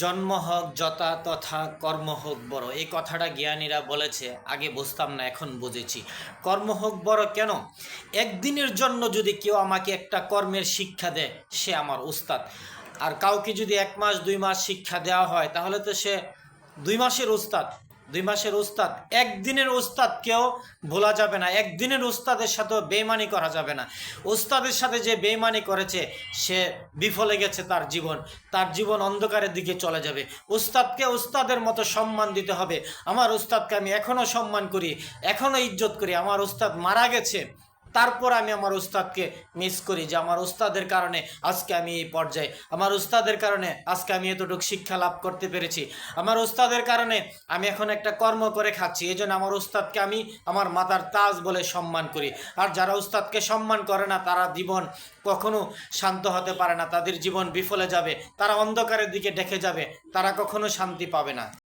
জন্ম হোক যথা তথা কর্ম হোক বড়, এই কথাটা জ্ঞানীরা বলেছে। আগে বুঝতাম না, এখন বুঝেছি। কর্ম হোক বড় কেন? একদিনের জন্য যদি কেউ আমাকে একটা কর্মের শিক্ষা দেয়, সে আমার উস্তাদ। আর কাউকে যদি 1 মাস 2 মাস শিক্ষা দেওয়া হয়, তাহলে তো সে 2 মাসের উস্তাদ। 2 মাসের উস্তাদ, একদিনের উস্তাদ কেউ ভোলা যাবে না। একদিনের উস্তাদের সাথেও বেইমানি করা যাবে না। উস্তাদের সাথে যে বেইমানি করেছে, সে বিফলে গেছে। তার জীবন অন্ধকারের দিকে চলে যাবে। উস্তাদকে উস্তাদের মতো সম্মান দিতে হবে। আমার উস্তাদকে আমি এখনও সম্মান করি, এখনও ইজ্জত করি। আমার উস্তাদ মারা গেছে, তারপর আমি আমার উস্তাদকে মিস করি, যে আমার উস্তাদের কারণে আজকে আমি এই পর্যায়ে, আমার উস্তাদের কারণে আজকে আমি এতটুকু শিক্ষা লাভ করতে পেরেছি, আমার উস্তাদের কারণে আমি এখন একটা কর্ম করে খাচ্ছি। এই জন্য আমার উস্তাদকে আমি আমার মাথার তাজ বলে সম্মান করি। আর যারা উস্তাদকে সম্মান করে না, তারা জীবন কখনো শান্ত হতে পারে না। তাদের জীবন বিফলে যাবে, তারা অন্ধকারের দিকে ডেকে যাবে, তারা কখনো শান্তি পাবে না।